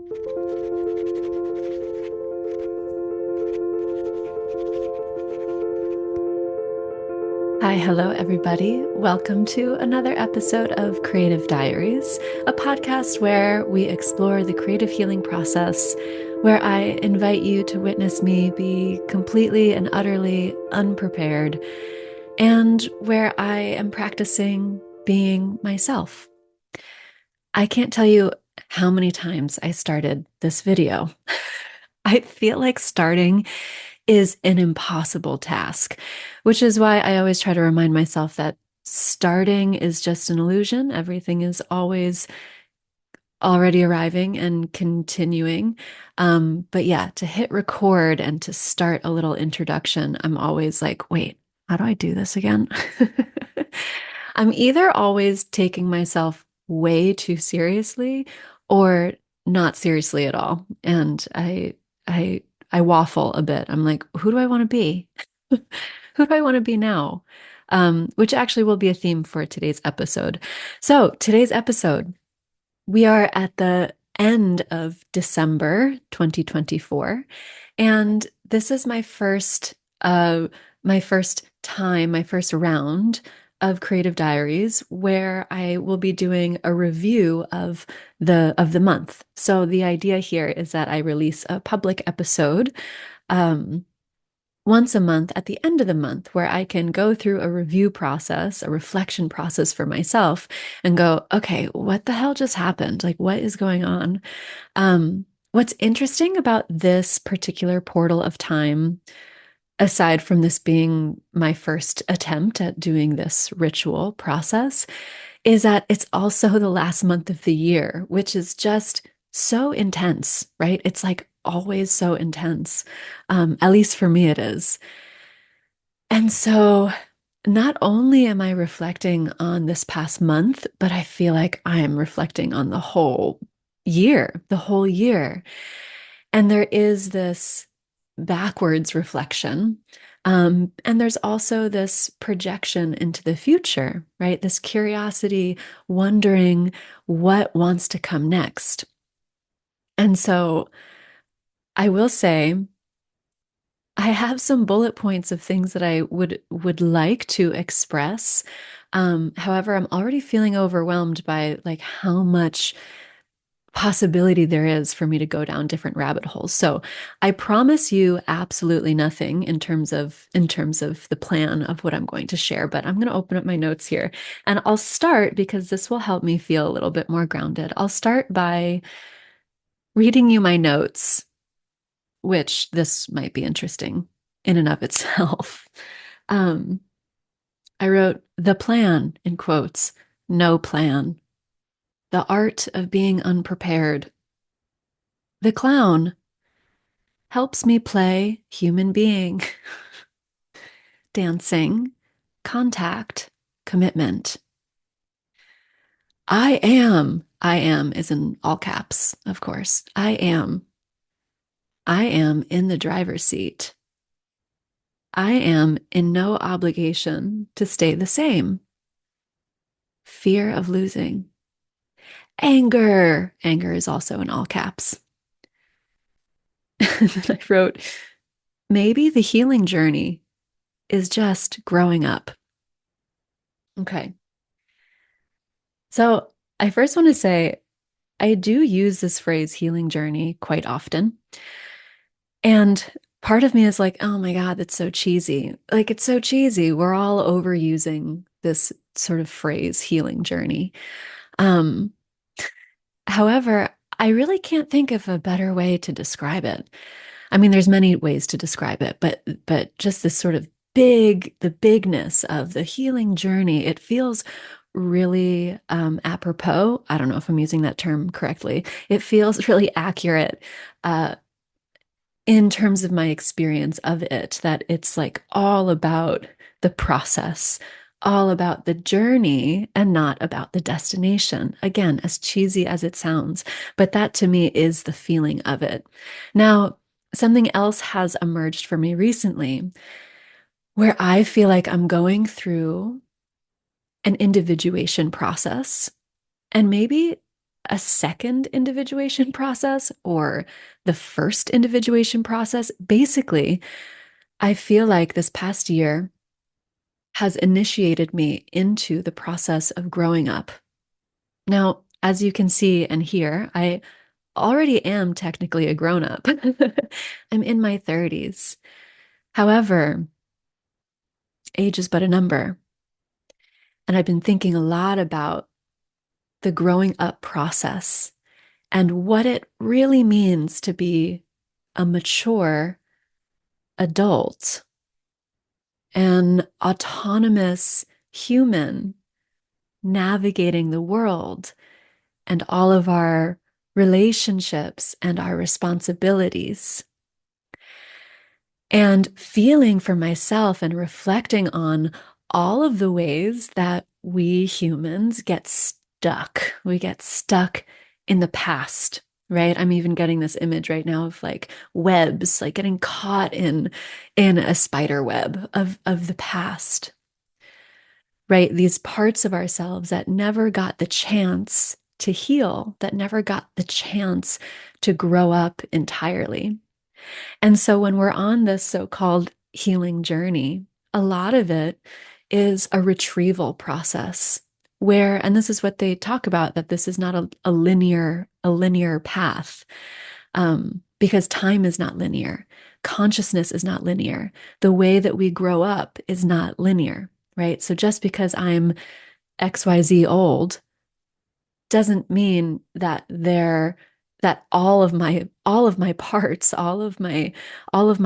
Hi, hello, everybody. Welcome to another episode of Creative Diaries, a podcast where we explore the creative healing process, where I invite you to witness me be completely and utterly unprepared, and where I am practicing being myself. I can't tell you how many times I started this video. I feel like starting is an impossible task, which is why I always try to remind myself that starting is just an illusion. Everything is always already arriving and continuing. But yeah, to hit record and to start a little introduction, I'm always like, wait, how do I do this again? I'm either always taking myself way too seriously or not seriously at all. And I I waffle a bit. I'm like, who do I want to be? Who do I want to be now? Which actually will be a theme for today's episode. So, today's episode, we are at the end of December 2024, and this is my first round of Creative Diaries where I will be doing a review of the month. So the idea here is that I release a public episode um, once a month at the end of the month where I can go through a review process, a reflection process for myself and go, okay, what the hell just happened? Like, what is going on? What's interesting about this particular portal of time, aside from this being my first attempt at doing this ritual process, is that it's also the last month of the year, which is just so intense, right? It's like always so intense. At least for me, it is. And so not only am I reflecting on this past month, but I feel like I am reflecting on the whole year. And there is this backwards reflection. And there's also this projection into the future, right? This curiosity, wondering what wants to come next. And so I will say, I have some bullet points of things that I would like to express. However, I'm already feeling overwhelmed by like how much possibility there is for me to go down different rabbit holes. So I promise you absolutely nothing in terms of the plan of what I'm going to share, but I'm going to open up my notes here and I'll start because this will help me feel a little bit more grounded. I'll start by reading you my notes, which this might be interesting in and of itself. Um, I wrote the plan in quotes, no plan, the art of being unprepared. The clown helps me play human being, dancing, contact, commitment. I am is in all caps, of course. I am in the driver's seat. I am in no obligation to stay the same. Fear of losing. Anger is also in all caps. And then I wrote, maybe the healing journey is just growing up. Okay. So I first want to say I do use this phrase healing journey quite often. And part of me is like, oh my God, that's so cheesy. Like, it's so cheesy. We're all overusing this sort of phrase, healing journey. Um, However, I really can't think of a better way to describe it. I mean, there's many ways to describe it, but just this sort of the bigness of the healing journey, it feels really apropos. I don't know if I'm using that term correctly. It feels really accurate uh, in terms of my experience of it, that it's like all about the process, all about the journey and not about the destination. Again, as cheesy as it sounds, but that to me is the feeling of it. Now, something else has emerged for me recently where I feel like I'm going through an individuation process. And a second individuation process or the first individuation process. Basically, I feel like this past year has initiated me into the process of growing up. Now, as you can see and hear, I already am technically a grown up. I'm in my 30s. However, age is but a number. And I've been thinking a lot about the growing up process and what it really means to be a mature adult, an autonomous human navigating the world and all of our relationships and our responsibilities. And feeling for myself and reflecting on all of the ways that we humans get stuck. We get stuck in the past, right? I'm even getting this image right now of like webs, like getting caught in a spider web of the past, right? These parts of ourselves that never got the chance to heal, that never got the chance to grow up entirely. And so when we're on this so-called healing journey, a lot of it is a retrieval process where, and this is what they talk about, that this is not a linear path, because time is not linear. Consciousness is not linear. The way that we grow up is not linear, right? So just because I'm XYZ old doesn't mean that all of my parts, all of my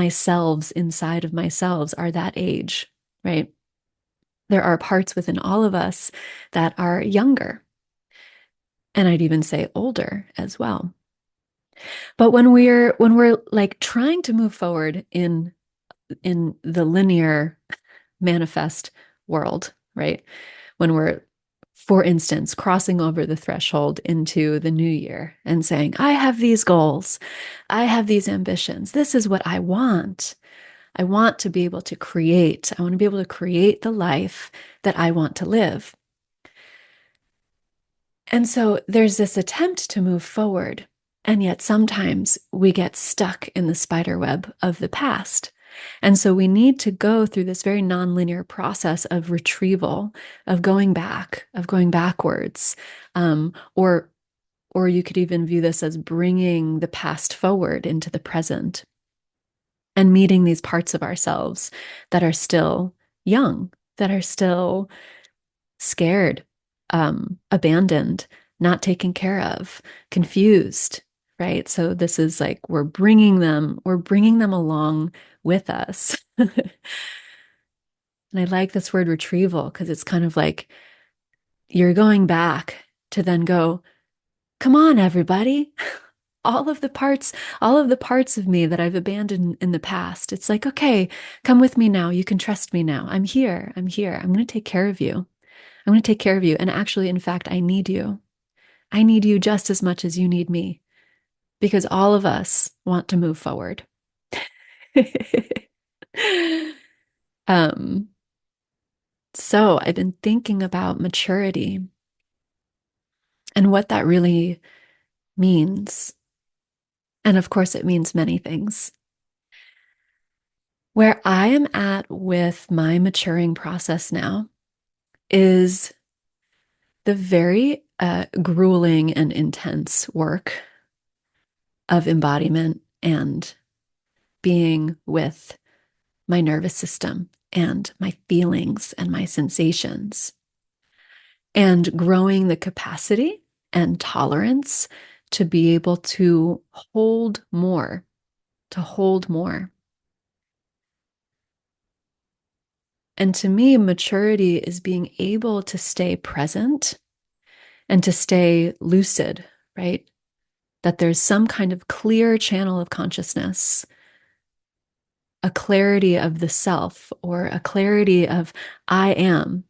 selves inside of my selves are that age, right? There are parts within all of us that are younger, and I'd even say older as well. But when we're like trying to move forward in the linear manifest world, right? When we're, for instance, crossing over the threshold into the new year and saying, I have these goals, I have these ambitions, this is what I want. I want to be able to create, I want to be able to create the life that I want to live. And so there's this attempt to move forward. And yet sometimes we get stuck in the spider web of the past. And so we need to go through this very nonlinear process of retrieval, of going back, of going backwards. Or you could even view this as bringing the past forward into the present and meeting these parts of ourselves that are still young, that are still scared, abandoned, not taken care of, confused, right? So this is like we're bringing them along with us. And I like this word retrieval because it's kind of like you're going back to then go, come on, everybody. All of the parts, all of the parts of me that I've abandoned in the past. It's like, okay, come with me now. You can trust me now. I'm here. I'm here. I'm going to take care of you. I'm going to take care of you. And actually, in fact, I need you. I need you just as much as you need me because all of us want to move forward. um, so I've been thinking about maturity and what that really means. And of course, it means many things. Where I am at with my maturing process now is the very grueling and intense work of embodiment and being with my nervous system and my feelings and my sensations, and growing the capacity and tolerance to be able to hold more, to hold more. And to me, maturity is being able to stay present and to stay lucid, right? That there's some kind of clear channel of consciousness, a clarity of the self, or a clarity of I am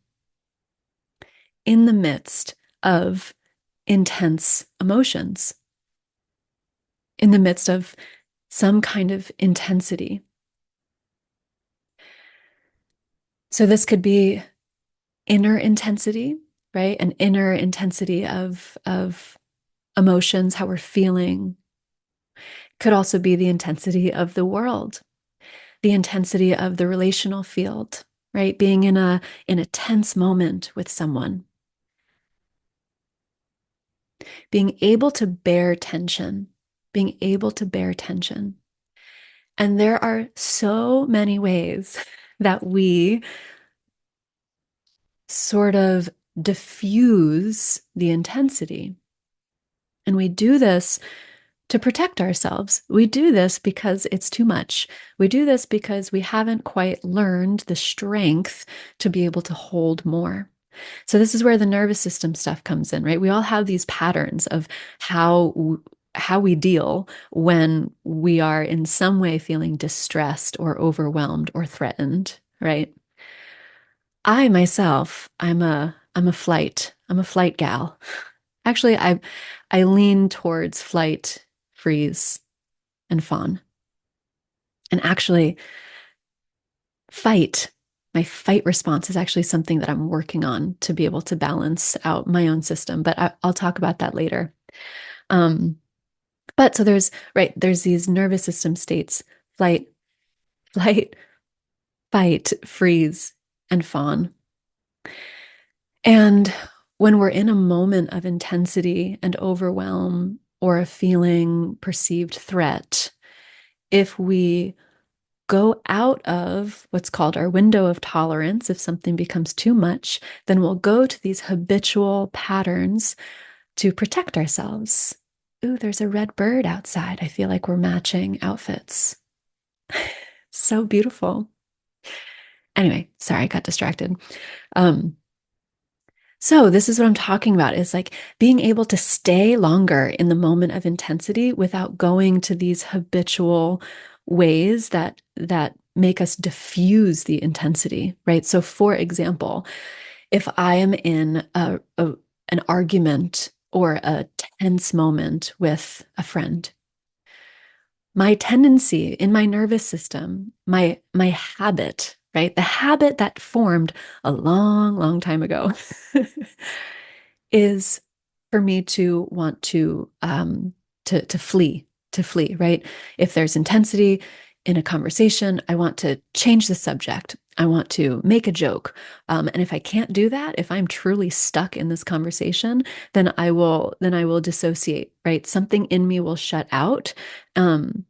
in the midst of intense emotions, in the midst of some kind of intensity. So this could be inner intensity, right? An inner intensity of emotions, how we're feeling. Could also be the intensity of the world, the intensity of the relational field, right? Being in a tense moment with someone, being able to bear tension, being able to bear tension. And there are so many ways that we sort of diffuse the intensity. And we do this to protect ourselves. We do this because it's too much. We do this because we haven't quite learned the strength to be able to hold more. So this is where the nervous system stuff comes in, right? We all have these patterns of how we deal when we are in some way feeling distressed or overwhelmed or threatened, right? I myself, I'm a flight gal. Actually, I lean towards flight, freeze, and fawn. And actually, fight, my fight response is actually something that I'm working on to be able to balance out my own system. But I'll talk about that later. Um, but so there's these nervous system states: flight, flight, fight, freeze, and fawn. And when we're in a moment of intensity and overwhelm or a feeling perceived threat, if we go out of what's called our window of tolerance, if something becomes too much, then we'll go to these habitual patterns to protect ourselves. Ooh, there's a red bird outside. I feel like we're matching outfits. So beautiful. Anyway, sorry, I got distracted. Um, So this is what I'm talking about is like being able to stay longer in the moment of intensity without going to these habitual ways that make us diffuse the intensity, right? So for example, if I am in an argument or a tense moment with a friend, my tendency in my nervous system, my habit, right? The habit that formed a long, long time ago is for me to want to flee, right? If there's intensity in a conversation, I want to change the subject. I want to make a joke. And if I can't do that, if I'm truly stuck in this conversation, then I will dissociate, right? Something in me will shut out. Um,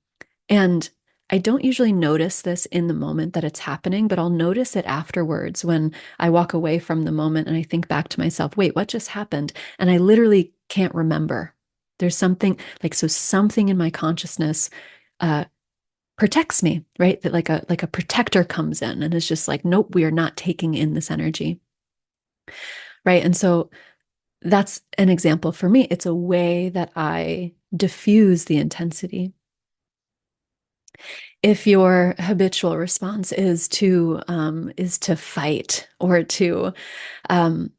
and I don't usually notice this in the moment that it's happening, but I'll notice it afterwards when I walk away from the moment and I think back to myself, wait, what just happened? And I literally can't remember. There's something like, so something in my consciousness uh, protects me, right? That like a protector comes in and is just like, nope, we are not taking in this energy, right? And so that's an example for me. It's a way that I diffuse the intensity. If your habitual response is to fight or to um,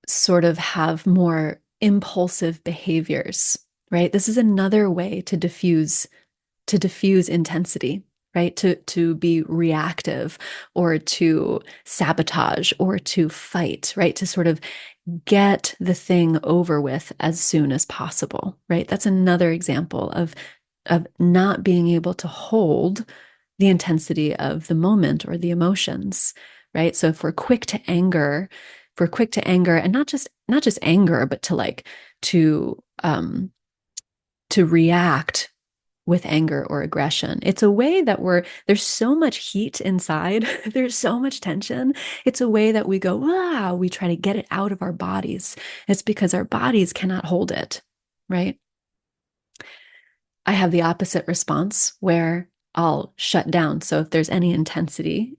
sort of have more impulsive behaviors, right? This is another way to diffuse intensity, right? To be reactive or to sabotage or to fight, right? To sort of get the thing over with as soon as possible, right? That's another example of not being able to hold the intensity of the moment or the emotions, right? So if we're quick to anger, if we're quick to anger and not just anger, but to like to react with anger or aggression. It's a way that there's so much heat inside, there's so much tension. It's a way that we go, wow, we try to get it out of our bodies. It's because our bodies cannot hold it, right? I have the opposite response where I'll shut down. So if there's any intensity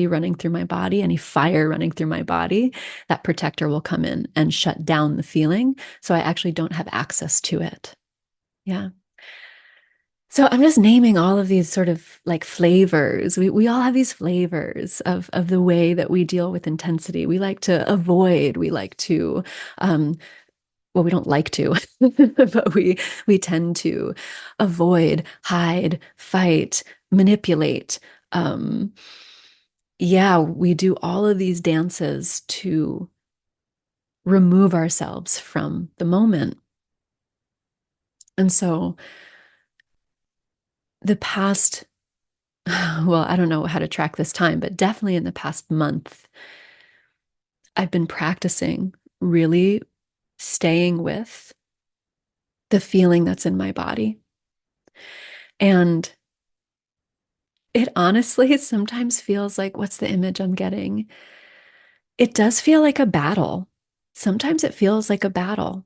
running through my body, any fire running through my body, that protector will come in and shut down the feeling. So I actually don't have access to it. Yeah. So I'm just naming all of these sort of like flavors. We all have these flavors of the way that we deal with intensity. We like to avoid, we like to well, we don't like to, but we tend to avoid, hide, fight, manipulate. Yeah, we do all of these dances to remove ourselves from the moment. And so the past, well, I don't know how to track this time, but definitely in the past month, I've been practicing really staying with the feeling that's in my body. And it honestly sometimes feels like, what's the image I'm getting? It does feel like a battle. Sometimes it feels like a battle.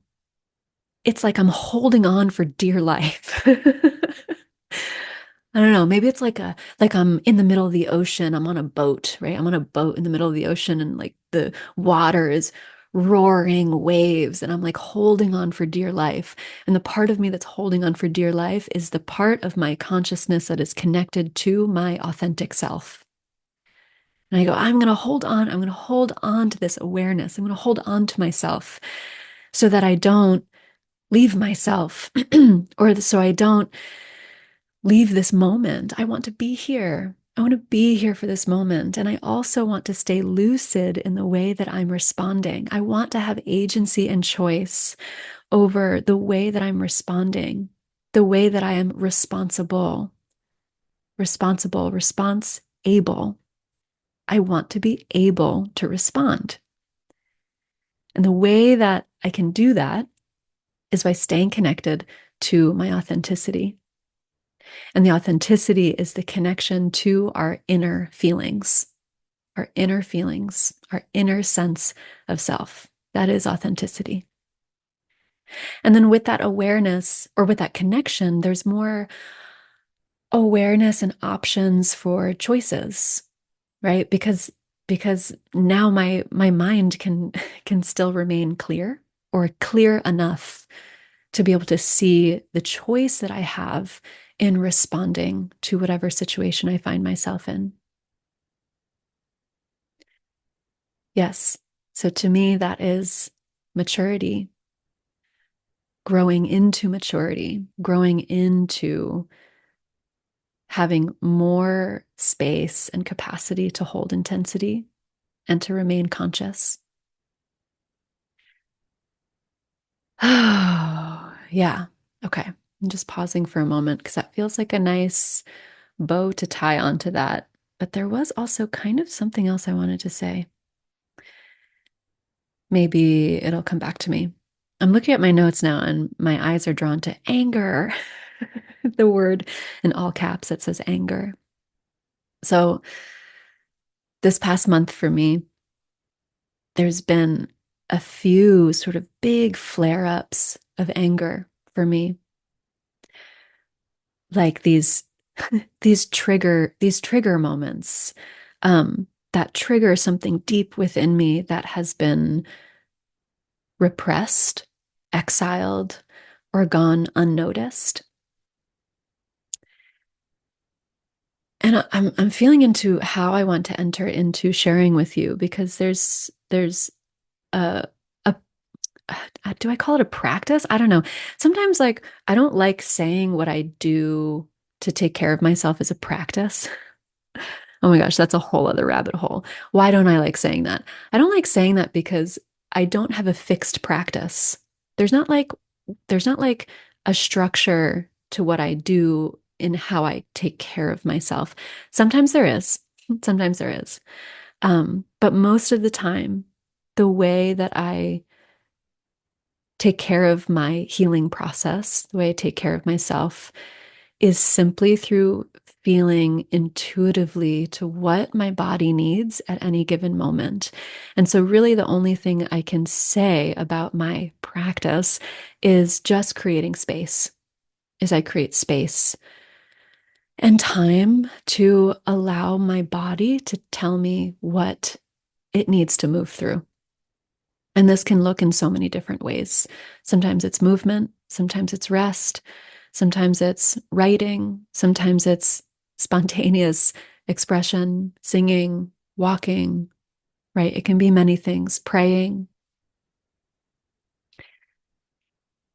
It's like I'm holding on for dear life. I don't know. Maybe it's like I'm in the middle of the ocean. I'm on a boat, right? I'm on a boat in the middle of the ocean and like the water is roaring waves and I'm like holding on for dear life. And the part of me that's holding on for dear life is the part of my consciousness that is connected to my authentic self. And I go, I'm going to hold on. I'm going to hold on to this awareness. I'm going to hold on to myself so that I don't leave myself or so I don't leave this moment. I want to be here. I want to be here for this moment. And I also want to stay lucid in the way that I'm responding. I want to have agency and choice over the way that I'm responding, the way that I am response able. I want to be able to respond. And the way that I can do that is by staying connected to my authenticity. And the authenticity is the connection to our inner feelings, our inner sense of self. That is authenticity. And then with that awareness or with that connection, there's more awareness and options for choices, right? Because now my mind can still remain clear or clear enough to be able to see the choice that I have in responding to whatever situation I find myself in. Yes. So to me, that is maturity, growing into having more space and capacity to hold intensity and to remain conscious. Oh, yeah. Okay. I'm just pausing for a moment because that feels like a nice bow to tie onto that. But there was also kind of something else I wanted to say. Maybe it'll come back to me. I'm looking at my notes now and my eyes are drawn to anger. The word in all caps that says anger. So this past month for me, there's been a few sort of big flare-ups of anger for me. Like these trigger moments that trigger something deep within me that has been repressed, exiled, or gone unnoticed. And I'm feeling into how I want to enter into sharing with you because there's a a do I call it a practice? I don't know. Sometimes like I don't like saying what I do to take care of myself as a practice. Oh my gosh, that's a whole other rabbit hole. Why don't I like saying that? I don't like saying that because I don't have a fixed practice. There's not like there's not like a structure to what I do in how I take care of myself. Sometimes there is. Sometimes there is. But most of the time, the way that I take care of my healing process, the way I take care of myself, is simply through feeling intuitively to what my body needs at any given moment. And so, really, the only thing I can say about my practice is just creating space, is I create space and time to allow my body to tell me what it needs to move through. And this can look in so many different ways. Sometimes it's movement, sometimes it's rest, sometimes it's writing, sometimes it's spontaneous expression, singing, walking, right? It can be many things, praying.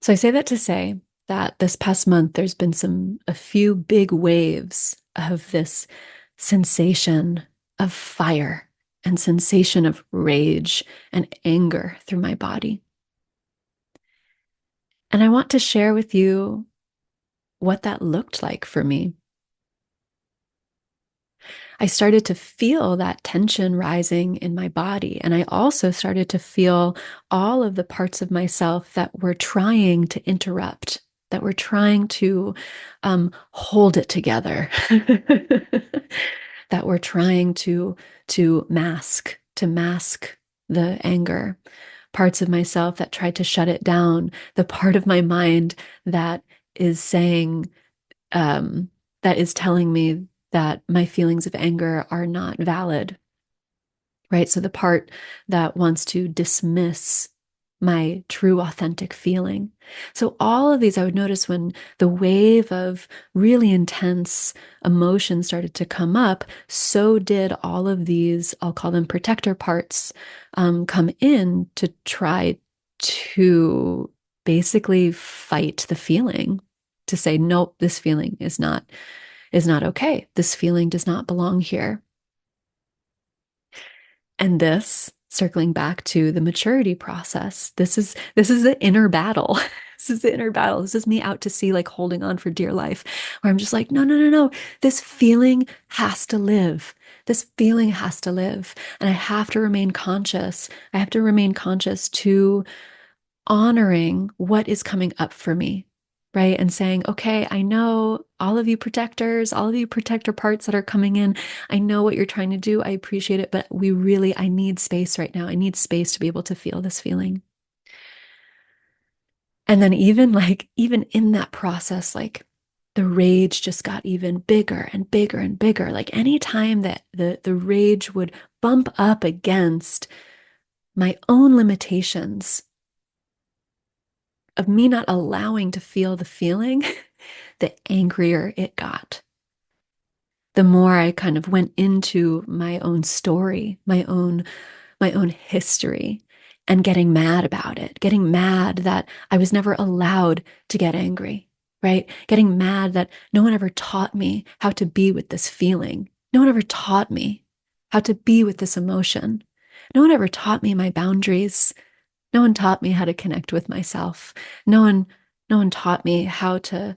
So I say that to say that this past month, there's been a few big waves of this sensation of fire and sensation of rage and anger through my body. And I want to share with you what that looked like for me. I started to feel that tension rising in my body. And I also started to feel all of the parts of myself that were trying to interrupt, that were trying to hold it together, that were trying to mask the anger. Parts of myself that tried to shut it down, the part of my mind that is saying, um, that is telling me that my feelings of anger are not valid, right? So the part that wants to dismiss my true authentic feeling. So all of these I would notice when the wave of really intense emotion started to come up, so did all of these, I'll call them protector parts, come in to try to basically fight the feeling, to say, nope, this feeling is not okay. This feeling does not belong here. And this, circling back to the maturity process, this is the inner battle. This is the inner battle. This is me out to sea, like holding on for dear life, where I'm just like, no, no, no, no. This feeling has to live. This feeling has to live. And I have to remain conscious. I have to remain conscious to honoring what is coming up for me, right? And saying, okay, I know all of you protectors, all of you protector parts that are coming in. I know what you're trying to do. I appreciate it, but I need space right now. I need space to be able to feel this feeling. And then even in that process, like the rage just got even bigger and bigger and bigger. Like any time that the rage would bump up against my own limitations of me not allowing to feel the feeling, the angrier it got. The more I kind of went into my own story, my own history, and getting mad about it, getting mad that I was never allowed to get angry, right? Getting mad that no one ever taught me how to be with this feeling. No one ever taught me how to be with this emotion. No one ever taught me my boundaries. No one taught me how to connect with myself. No one taught me how to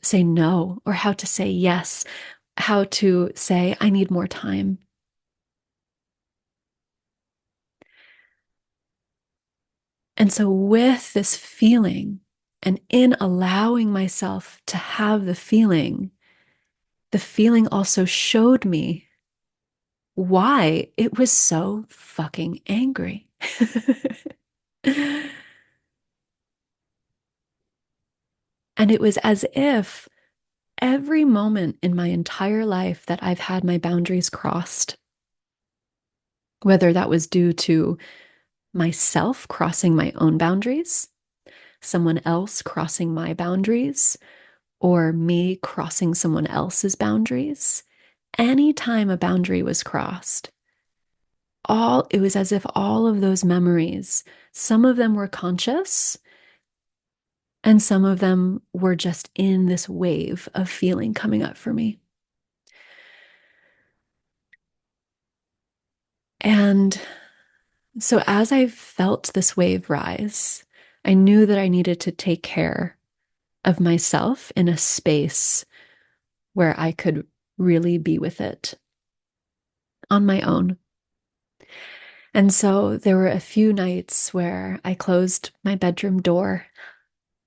say no or how to say yes, how to say I need more time. And so with this feeling and in allowing myself to have the feeling also showed me why it was so fucking angry. And it was as if every moment in my entire life that I've had my boundaries crossed, whether that was due to myself crossing my own boundaries, someone else crossing my boundaries, or me crossing someone else's boundaries, anytime a boundary was crossed, it was as if all of those memories, some of them were conscious and some of them were just in this wave of feeling coming up for me. And so as I felt this wave rise, I knew that I needed to take care of myself in a space where I could really be with it on my own. And so there were a few nights where I closed my bedroom door,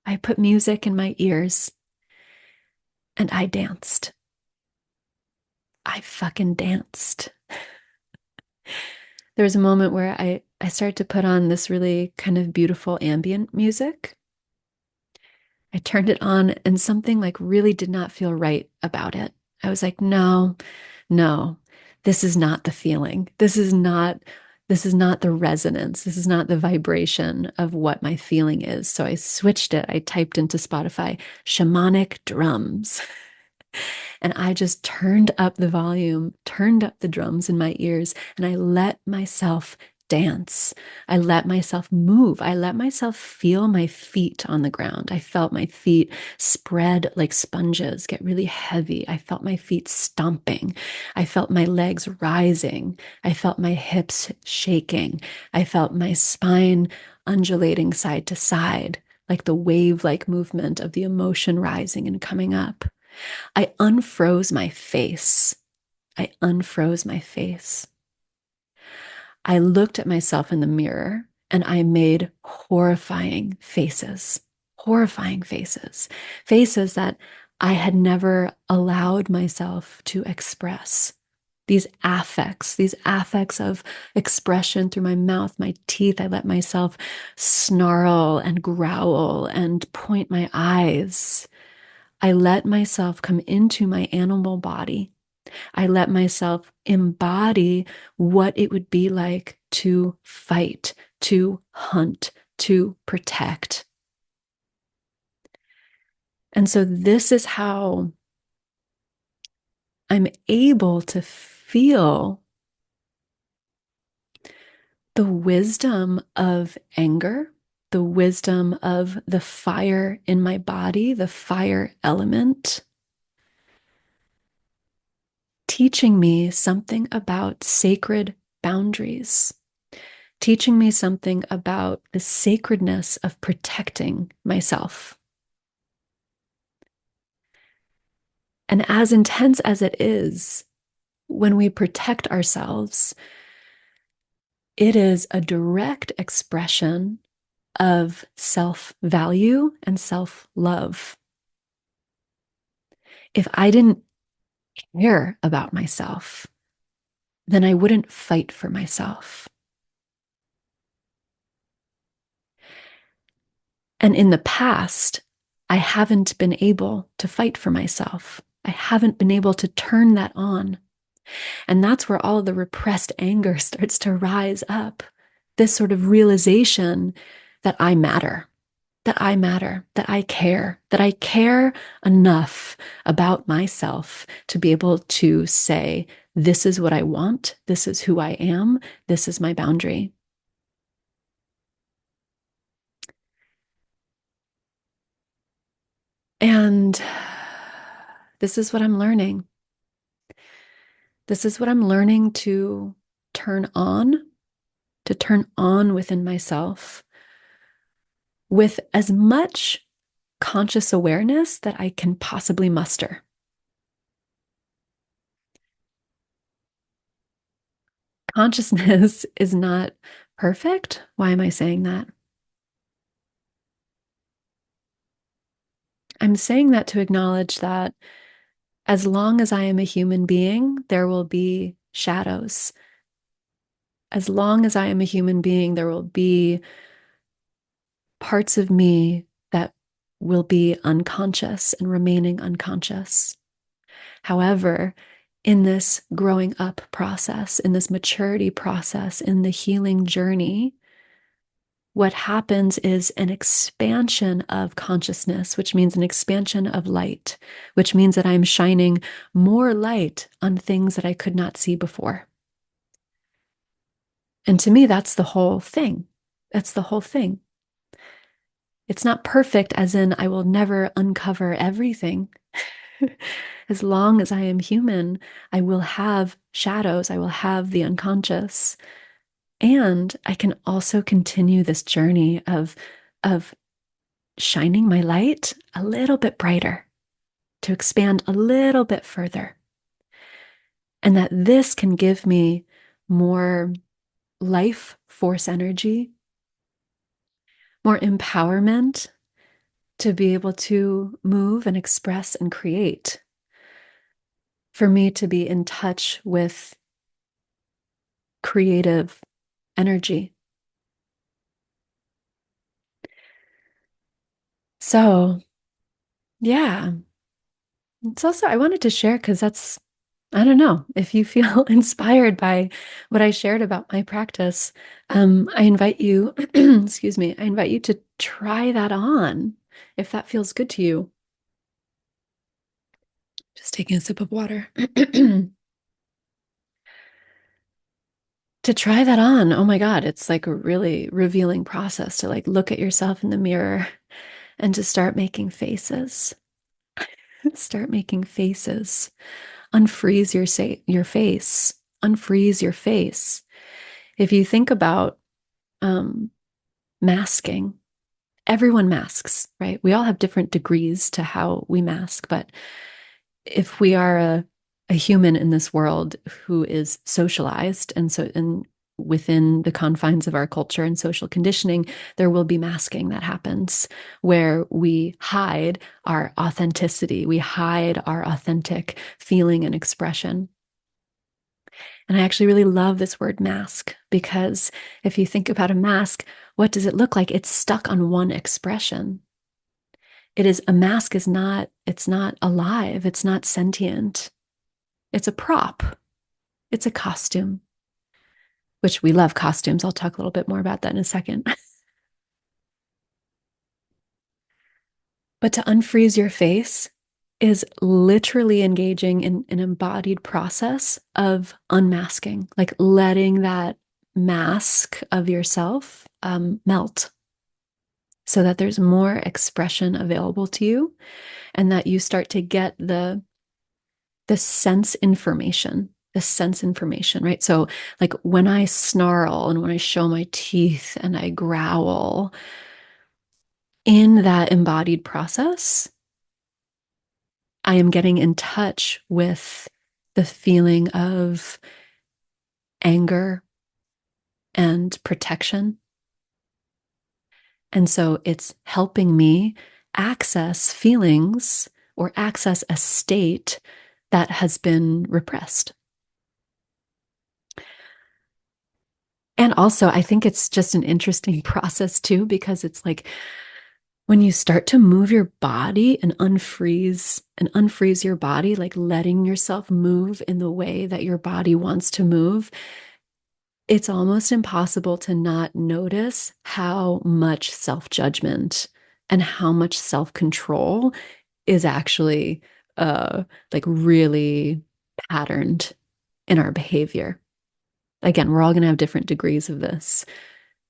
I put music in my ears, and I danced. I fucking danced. There was a moment where I started to put on this really kind of beautiful ambient music. I turned it on and something like really did not feel right about it. I was like, no, no, this is not the feeling. This is not the resonance. This is not the vibration of what my feeling is. So I switched it. I typed into Spotify shamanic drums. And I just turned up the volume, turned up the drums in my ears, and I let myself dance. I let myself move. I let myself feel my feet on the ground. I felt my feet spread like sponges, get really heavy. I felt my feet stomping. I felt my legs rising. I felt my hips shaking. I felt my spine undulating side to side. like the wave-like movement of the emotion rising and coming up. I unfroze my face. I unfroze my face. I looked at myself in the mirror and I made horrifying faces, faces that I had never allowed myself to express. These affects of expression through my mouth, my teeth. I let myself snarl and growl and point my eyes. I let myself come into my animal body. I let myself embody what it would be like to fight, to hunt, to protect. And so this is how I'm able to feel the wisdom of anger, the wisdom of the fire in my body, the fire element, teaching me something about sacred boundaries, teaching me something about the sacredness of protecting myself. And as intense as it is, when we protect ourselves, it is a direct expression of self-value and self-love. If I didn't care about myself, then I wouldn't fight for myself. And in the past, I haven't been able to fight for myself. I haven't been able to turn that on. And that's where all of the repressed anger starts to rise up. This sort of realization that I matter, that I care enough about myself to be able to say, this is what I want, this is who I am, this is my boundary. And this is what I'm learning. This is what I'm learning to turn on within myself with as much conscious awareness that I can possibly muster. Consciousness is not perfect. Why am I saying that? I'm saying that to acknowledge that as long as I am a human being, there will be shadows. As long as I am a human being, there will be parts of me that will be unconscious and remaining unconscious. However, in this growing up process, in this maturity process, in the healing journey, what happens is an expansion of consciousness, which means an expansion of light, which means that I'm shining more light on things that I could not see before. And to me, that's the whole thing. That's the whole thing. It's not perfect, as in, I will never uncover everything. As long as I am human, I will have shadows, I will have the unconscious. And I can also continue this journey of shining my light a little bit brighter, to expand a little bit further. And that this can give me more life force energy, more empowerment to be able to move and express and create. For me to be in touch with creative energy. So, yeah, it's also, I wanted to share because that's, I don't know, if you feel inspired by what I shared about my practice, I invite you, excuse me, I invite you to try that on if that feels good to you. Just taking a sip of water. To try that on, oh my God, it's like a really revealing process to like look at yourself in the mirror and to start making faces. Start making faces. Unfreeze your face. Unfreeze your face. If you think about masking, everyone masks, right? We all have different degrees to how we mask, but if we are a human in this world who is socialized and within the confines of our culture and social conditioning, there will be masking that happens where we hide our authenticity, we hide our authentic feeling and expression. And I actually really love this word mask because if you think about a mask, what does it look like? It's stuck on one expression. It is a mask is not, it's not alive, it's not sentient. It's a prop. It's a costume, which we love costumes. I'll talk a little bit more about that in a second. But to unfreeze your face is literally engaging in an embodied process of unmasking, like letting that mask of yourself melt so that there's more expression available to you and that you start to get the sense information, right? So, like when I snarl and when I show my teeth and I growl, in that embodied process, I am getting in touch with the feeling of anger and protection. And so it's helping me access feelings or access a state that has been repressed. And also, I think it's just an interesting process too, because it's like when you start to move your body and unfreeze your body, like letting yourself move in the way that your body wants to move, it's almost impossible to not notice how much self-judgment and how much self-control is actually like really patterned in our behavior. Again, we're all going to have different degrees of this.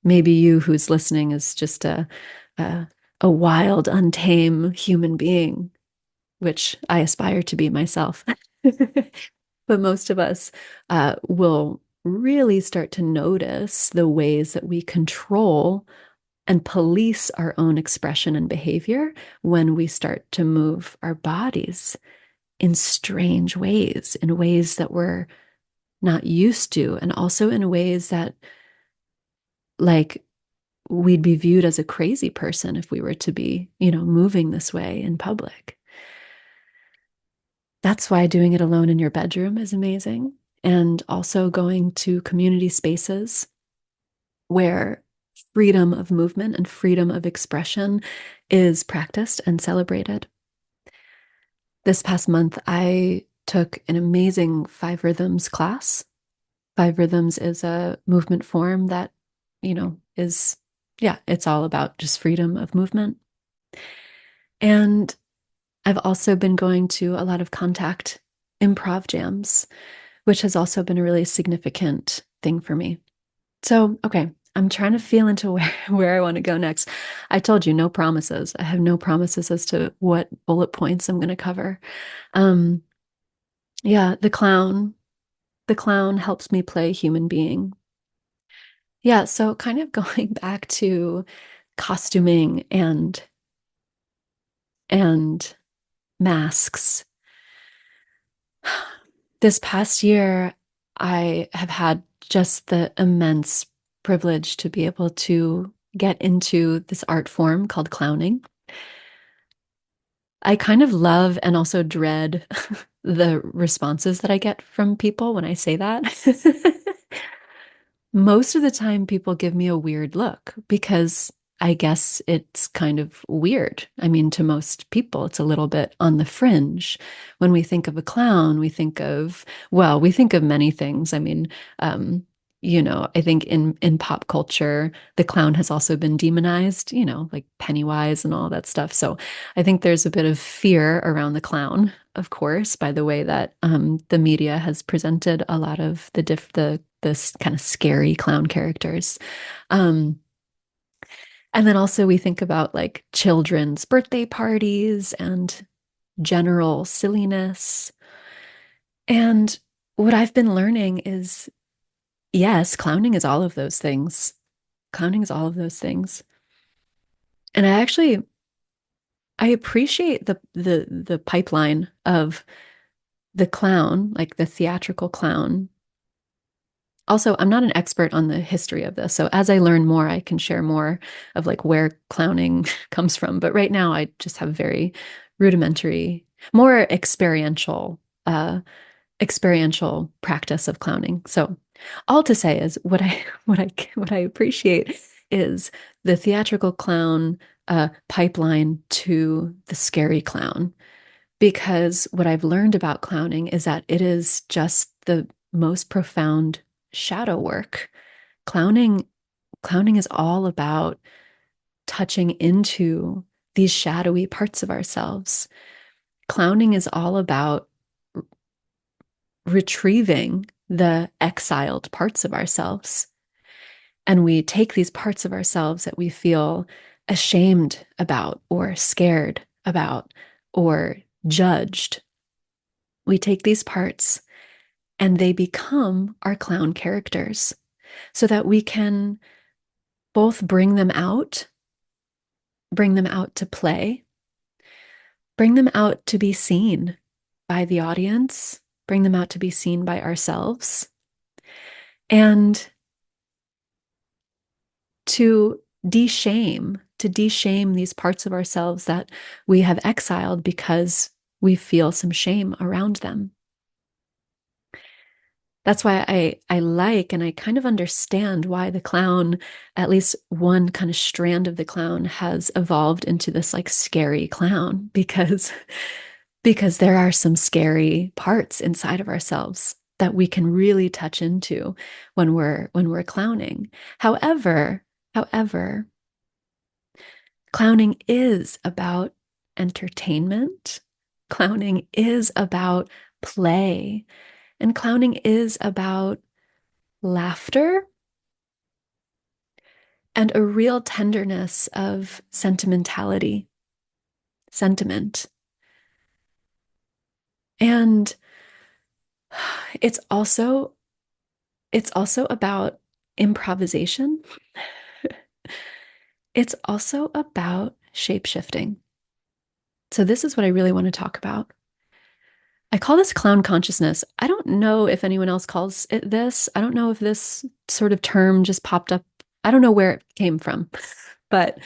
Maybe you who's listening is just a, a wild, untamed human being, which I aspire to be myself. But most of us will really start to notice the ways that we control and police our own expression and behavior when we start to move our bodies in strange ways, in ways that we're not used to, and also in ways that, like, we'd be viewed as a crazy person if we were to be, moving this way in public. That's why doing it alone in your bedroom is amazing. And also going to community spaces where freedom of movement and freedom of expression is practiced and celebrated. This past month, I took an amazing Five Rhythms class. Five Rhythms is a movement form that, is, yeah, it's all about just freedom of movement. And I've also been going to a lot of contact improv jams, which has also been a really significant thing for me. So, okay, I'm trying to feel into where I want to go next. I told you no promises. I have no promises as to what bullet points I'm going to cover. Um, yeah, the clown. The clown helps me play human being. Yeah, so kind of going back to costuming and masks. This past year, I have had just the immense privilege to be able to get into this art form called clowning. I kind of love and also dread the responses that I get from people when I say that. Most of the time, people give me a weird look because I guess it's kind of weird. I mean, to most people, it's a little bit on the fringe. When we think of a clown, we think of many things. I mean, I think in pop culture, the clown has also been demonized, like Pennywise and all that stuff. So I think there's a bit of fear around the clown, of course, by the way that the media has presented a lot of the this kind of scary clown characters. Um, and then also we think about like children's birthday parties and general silliness. And what I've been learning is yes, clowning is all of those things. Clowning is all of those things. And I appreciate the pipeline of the clown, like the theatrical clown. Also, I'm not an expert on the history of this. So as I learn more, I can share more of like where clowning comes from. But right now I just have very rudimentary, more uh experiential practice of clowning. So all to say is what I appreciate is the theatrical clown pipeline to the scary clown. Because what I've learned about clowning is that it is just the most profound shadow work. Clowning, clowning is all about touching into these shadowy parts of ourselves. Clowning is all about retrieving the exiled parts of ourselves. And we take these parts of ourselves that we feel ashamed about, or scared about, or judged. We take these parts and they become our clown characters so that we can both bring them out to play, bring them out to be seen by the audience, bring them out to be seen by ourselves, and to to de-shame these parts of ourselves that we have exiled because we feel some shame around them. That's why I like and I kind of understand why the clown, at least one kind of strand of the clown, has evolved into this like scary clown because there are some scary parts inside of ourselves that we can really touch into when we're clowning. However, clowning is about entertainment. Clowning is about play. And clowning is about laughter and a real tenderness of sentimentality, sentiment. And it's also it's also about improvisation. It's also about shape-shifting. So this is what I really want to talk about. I call this clown consciousness. I don't know if anyone else calls it this. I don't know if this sort of term just popped up. I don't know where it came from, but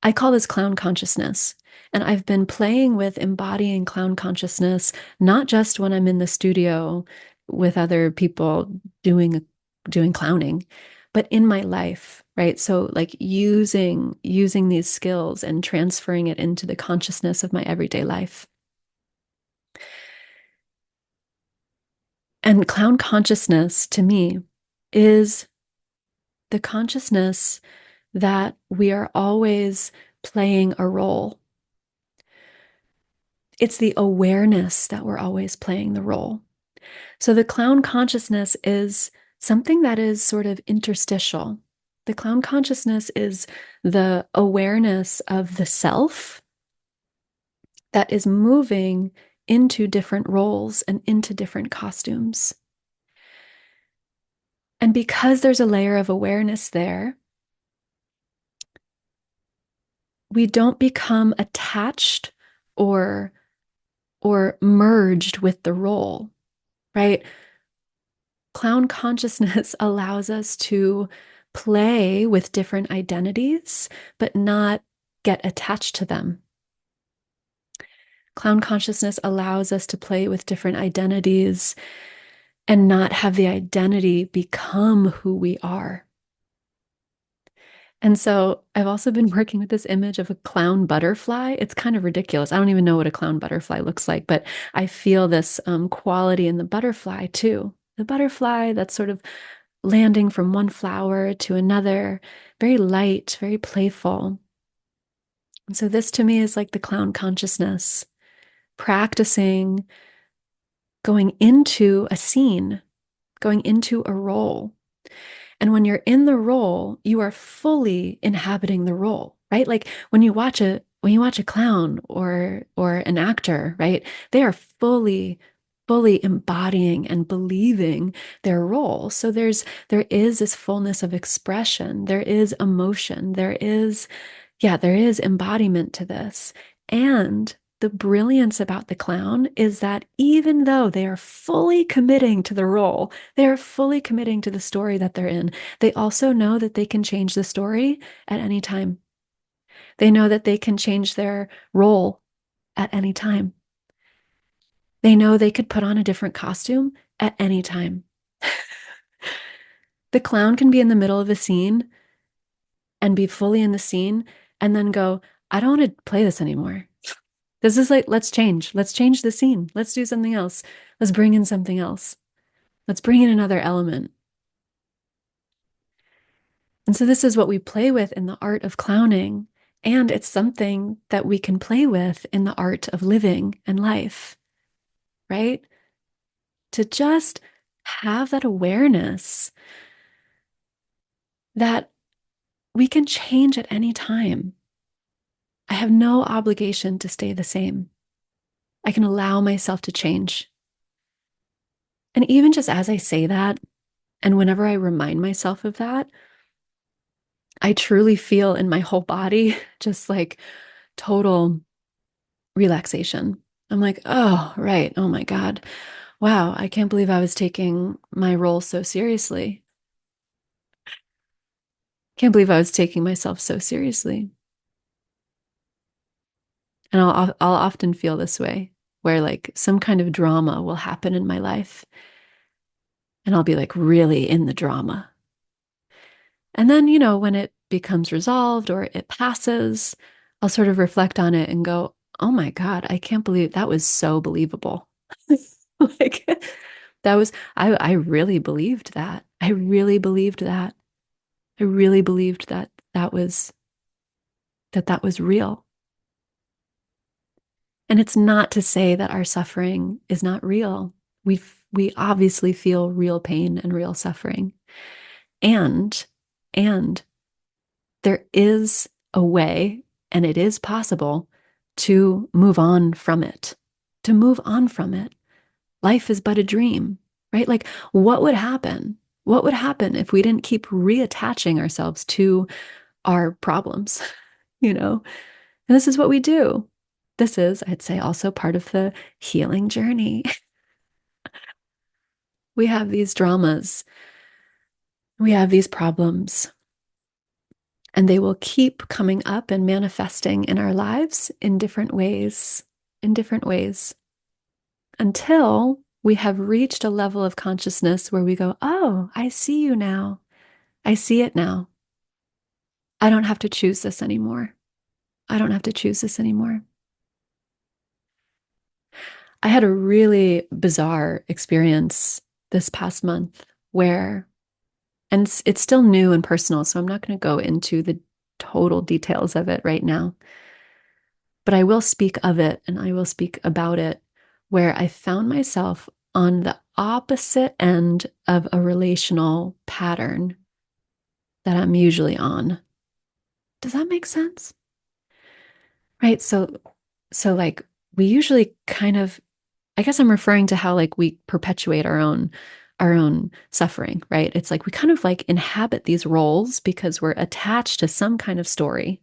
I call this clown consciousness. And I've been playing with embodying clown consciousness, not just when I'm in the studio with other people doing doing clowning, but in my life, right? So like using these skills and transferring it into the consciousness of my everyday life. And clown consciousness to me is the consciousness that we are always playing a role. It's the awareness that we're always playing the role. So the clown consciousness is something that is sort of interstitial. The clown consciousness is the awareness of the self that is moving into different roles and into different costumes. And because there's a layer of awareness there, we don't become attached or or merged with the role, right? Clown consciousness allows us to play with different identities, but not get attached to them. Clown consciousness allows us to play with different identities and not have the identity become who we are. And so I've also been working with this image of a clown butterfly. It's kind of ridiculous. I don't even know what a clown butterfly looks like, but I feel this quality in the butterfly too. The butterfly that's sort of landing from one flower to another, very light, very playful. And so this to me is like the clown consciousness, practicing going into a scene, going into a role. And when you're in the role, you are fully inhabiting the role, right? Like when you watch a clown or an actor, right? They are fully embodying and believing their role. So there is this fullness of expression. There is emotion. There is Yeah, there is embodiment to this. And the brilliance about the clown is that even though they are fully committing to the role, they are fully committing to the story that they're in, they also know that they can change the story at any time. They know that they can change their role at any time. They know they could put on a different costume at any time. The clown can be in the middle of a scene and be fully in the scene and then go, I don't want to play this anymore. This is like, let's change. Let's change the scene. Let's do something else. Let's bring in something else. Let's bring in another element. And so, this is what we play with in the art of clowning. And it's something that we can play with in the art of living and life, right? To just have that awareness that we can change at any time. I have no obligation to stay the same. I can allow myself to change. And even just as I say that, and whenever I remind myself of that, I truly feel in my whole body just like total relaxation. I'm like, oh, right. Oh my God. Wow. I can't believe I was taking my role so seriously. Can't believe I was taking myself so seriously. And I'll often feel this way where like some kind of drama will happen in my life and I'll be like really in the drama. And then, when it becomes resolved or it passes, I'll sort of reflect on it and go, oh my God, I can't believe that was so believable. Like that was, I really believed that. I really believed that. I really believed that that was real. And it's not to say that our suffering is not real. We obviously feel real pain and real suffering. And and there is a way, and it is possible to move on from it. To move on from it. Life is but a dream, right? Like, what would happen? What would happen if we didn't keep reattaching ourselves to our problems, you know? And this is what we do. This is, I'd say, also part of the healing journey. We have these dramas, we have these problems, and they will keep coming up and manifesting in our lives in different ways, until we have reached a level of consciousness where we go, oh, I see you now. I see it now. I don't have to choose this anymore. I don't have to choose this anymore. I had a really bizarre experience this past month where, and it's still new and personal, so I'm not going to go into the total details of it right now, but I will speak of it and I will speak about it, where I found myself on the opposite end of a relational pattern that I'm usually on. Does that make sense? Right? So like we usually kind of, I guess I'm referring to how like we perpetuate our own suffering, right? It's like we kind of like inhabit these roles because we're attached to some kind of story.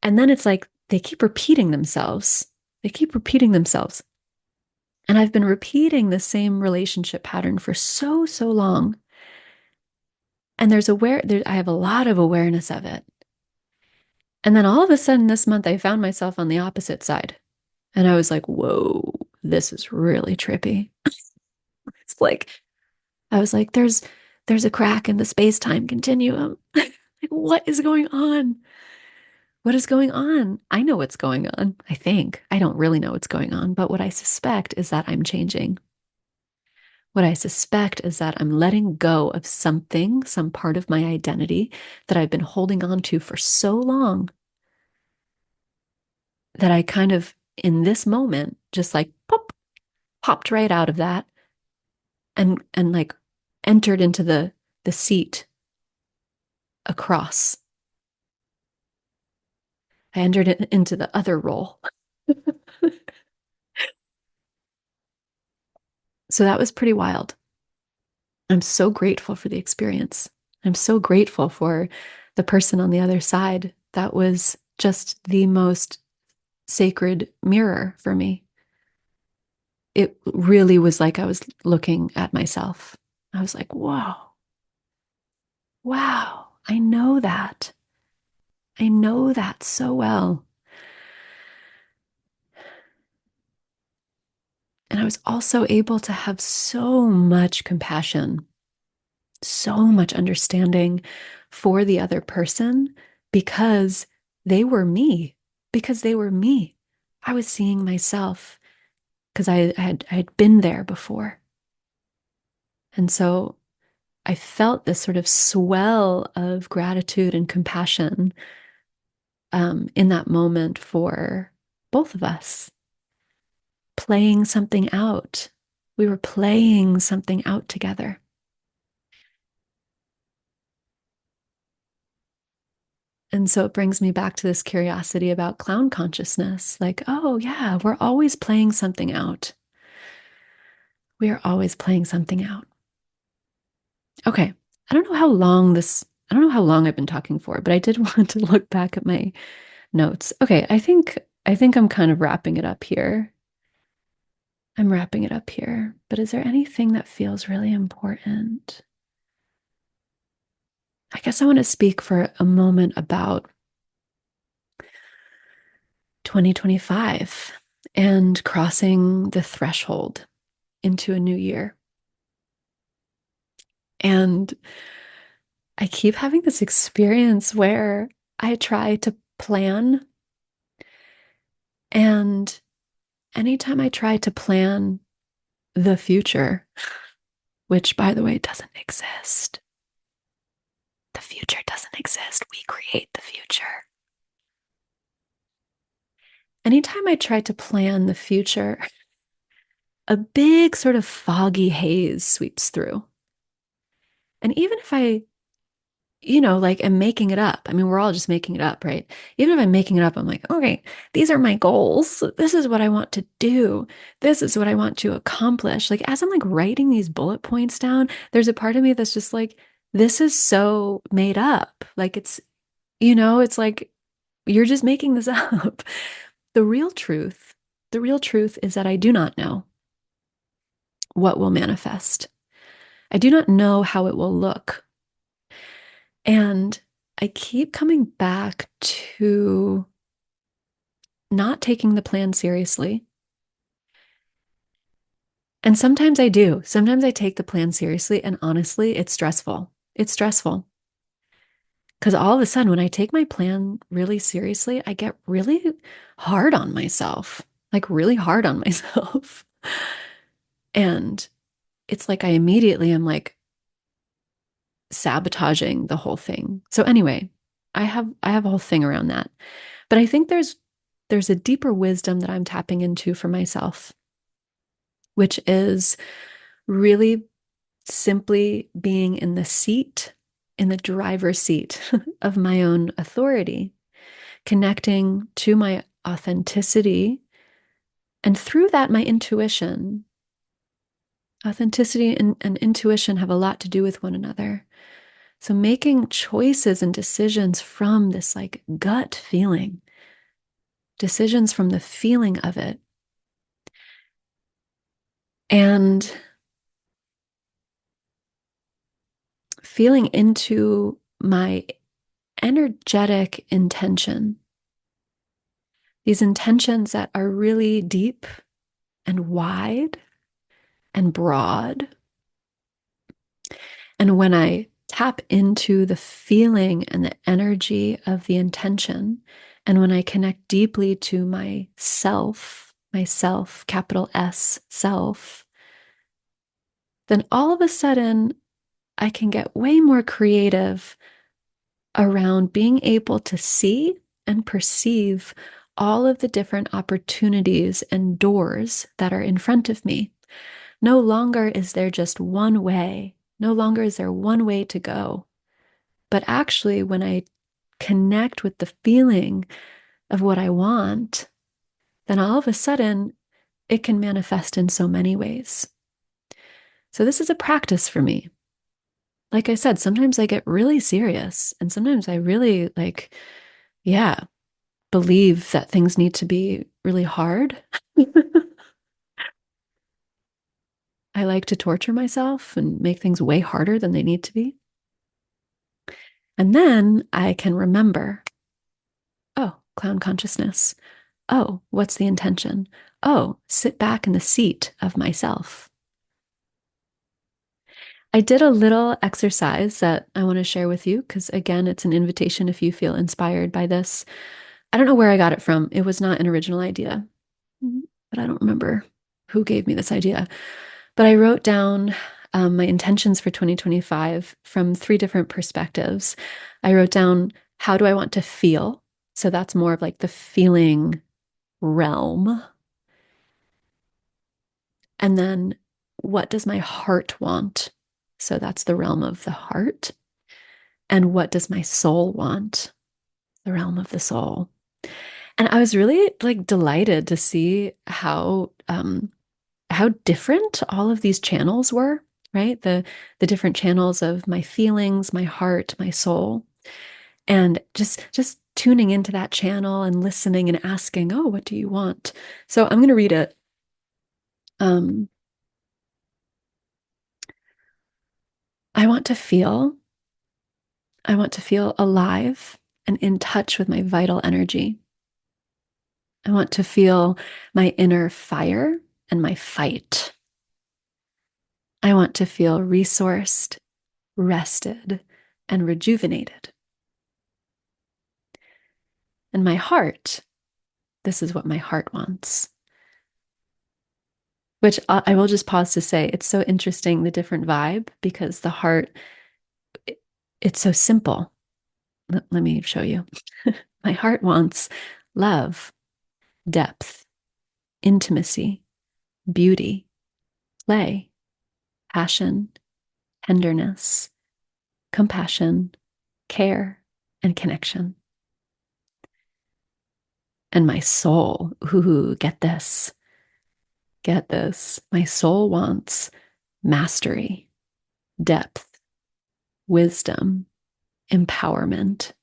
And then it's like they keep repeating themselves. They keep repeating themselves. And I've been repeating the same relationship pattern for so, so long. And I have a lot of awareness of it. And then all of a sudden this month, I found myself on the opposite side. And I was like, whoa, this is really trippy. It's like, I was like, there's a crack in the space-time continuum. Like, what is going on? What is going on? I know what's going on, I think. I don't really know what's going on, but what I suspect is that I'm changing. What I suspect is that I'm letting go of something, some part of my identity that I've been holding on to for so long that I kind of, in this moment, just like pop, popped right out of that and like entered into the seat across. I entered it into the other role. So that was pretty wild. I'm so grateful for the experience. I'm so grateful for the person on the other side that was just the most sacred mirror for me. It really was like I was looking at myself. I was like, whoa, wow, I know that. I know that so well. And I was also able to have so much compassion, so much understanding for the other person because they were me, because they were me. I was seeing myself because I had been there before. And so I felt this sort of swell of gratitude and compassion in that moment for both of us playing something out. We were playing something out together. And so it brings me back to this curiosity about clown consciousness. Like, oh, yeah, we're always playing something out. We are always playing something out. Okay. I don't know how long I've been talking for, but I did want to look back at my notes. Okay. I think I'm kind of wrapping it up here. I'm wrapping it up here. But is there anything that feels really important? I guess I want to speak for a moment about 2025 and crossing the threshold into a new year. And I keep having this experience where I try to plan, and anytime I try to plan the future, which by the way doesn't exist, the future doesn't exist. We create the future. Anytime I try to plan the future, a big sort of foggy haze sweeps through. And even if I like am making it up. I mean, we're all just making it up, right? Even if I'm making it up, I'm like, okay, these are my goals. This is what I want to do. This is what I want to accomplish. Like, as I'm like writing these bullet points down, there's a part of me that's just like, this is so made up. Like, it's like you're just making this up. The real truth, the real truth is that I do not know what will manifest. I do not know how it will look. And I keep coming back to not taking the plan seriously. And sometimes I do. Sometimes I take the plan seriously. And honestly, it's stressful. It's stressful. Because all of a sudden, when I take my plan really seriously, I get really hard on myself, like really hard on myself. And it's like I immediately am like sabotaging the whole thing. So anyway, I have a whole thing around that. But I think there's a deeper wisdom that I'm tapping into for myself, which is really simply being in the seat, in the driver's seat of my own authority, connecting to my authenticity, and through that, my intuition. Authenticity and intuition have a lot to do with one another. So making choices and decisions from this like gut feeling, decisions from the feeling of it. And feeling into my energetic intention, these intentions that are really deep and wide and broad. And when I tap into the feeling and the energy of the intention, and when I connect deeply to myself, capital S, self, then all of a sudden I can get way more creative around being able to see and perceive all of the different opportunities and doors that are in front of me. No longer is there just one way. No longer is there one way to go. But actually, when I connect with the feeling of what I want, then all of a sudden it can manifest in so many ways. So this is a practice for me. Like I said, sometimes I get really serious and sometimes I really like, yeah, believe that things need to be really hard. I like to torture myself and make things way harder than they need to be. And then I can remember, oh, clown consciousness. Oh, what's the intention? Oh, sit back in the seat of myself. I did a little exercise that I want to share with you because, again, it's an invitation if you feel inspired by this. I don't know where I got it from. It was not an original idea, but I don't remember who gave me this idea. But I wrote down my intentions for 2025 from three different perspectives. I wrote down, how do I want to feel? So that's more of like the feeling realm. And then, what does my heart want? So that's the realm of the heart. And what does my soul want? The realm of the soul. And I was really like delighted to see how different all of these channels were, right? The different channels of my feelings, my heart, my soul. And just tuning into that channel and listening and asking, oh, what do you want? So I'm going to read it. Um, I want to feel, I want to feel alive and in touch with my vital energy. I want to feel my inner fire and my fight. I want to feel resourced, rested, and rejuvenated. And my heart, this is what my heart wants. Which I will just pause to say, it's so interesting, the different vibe, because the heart, it's so simple. Let me show you. My heart wants love, depth, intimacy, beauty, play, passion, tenderness, compassion, care, and connection. And my soul, ooh, get this. My soul wants mastery, depth, wisdom, empowerment,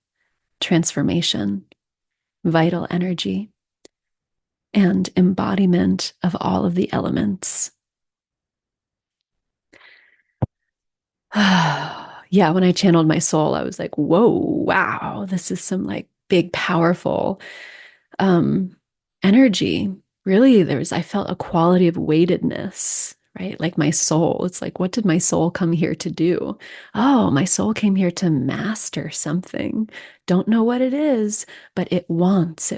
transformation, vital energy, and embodiment of all of the elements. Yeah, when I channeled my soul, I was like, whoa, wow, this is some like big, powerful um, energy. Really, I felt a quality of weightedness, right? Like my soul. It's like, what did my soul come here to do? Oh, my soul came here to master something. Don't know what it is, but it wants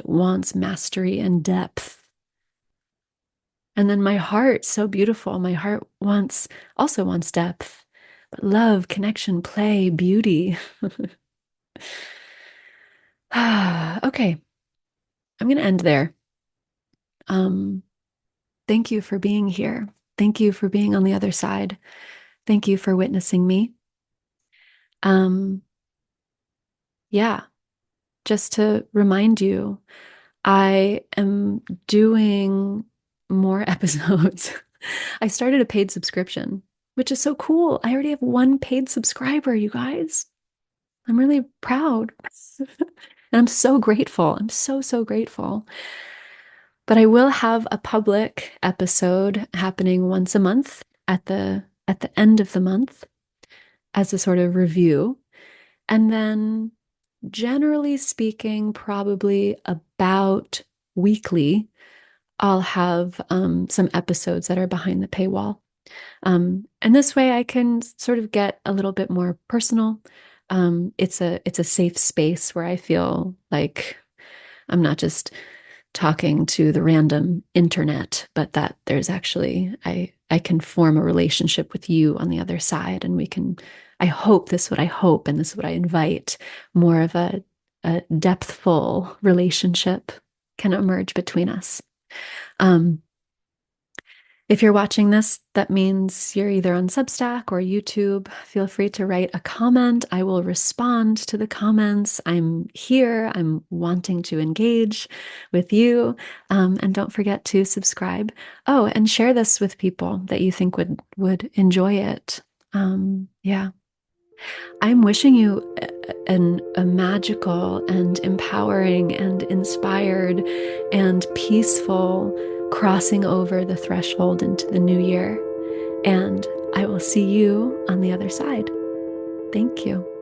mastery and depth. And then my heart, so beautiful. My heart also wants depth, but love, connection, play, beauty. Okay, I'm going to end there. Um, Thank you for being here. Thank you for being on the other side. Thank you for witnessing me. Um, yeah, just to remind you, I am doing more episodes. I started a paid subscription, which is so cool. I already have one paid subscriber, you guys. I'm really proud. And I'm so grateful. I'm so, so grateful. But I will have a public episode happening once a month at the end of the month as a sort of review. And then generally speaking, probably about weekly, I'll have some episodes that are behind the paywall. And this way I can sort of get a little bit more personal. It's a safe space where I feel like I'm not just talking to the random internet, but that there's actually I can form a relationship with you on the other side, and we can. I hope this is what I hope, and this is what I invite. More of a depthful relationship can emerge between us. Um, if you're watching this, that means you're either on Substack or YouTube. Feel free to write a comment. I will respond to the comments. I'm here. I'm wanting to engage with you. And don't forget to subscribe. Oh, and share this with people that you think would enjoy it. Yeah. I'm wishing you a magical and empowering and inspired and peaceful crossing over the threshold into the new year. And I will see you on the other side. Thank you.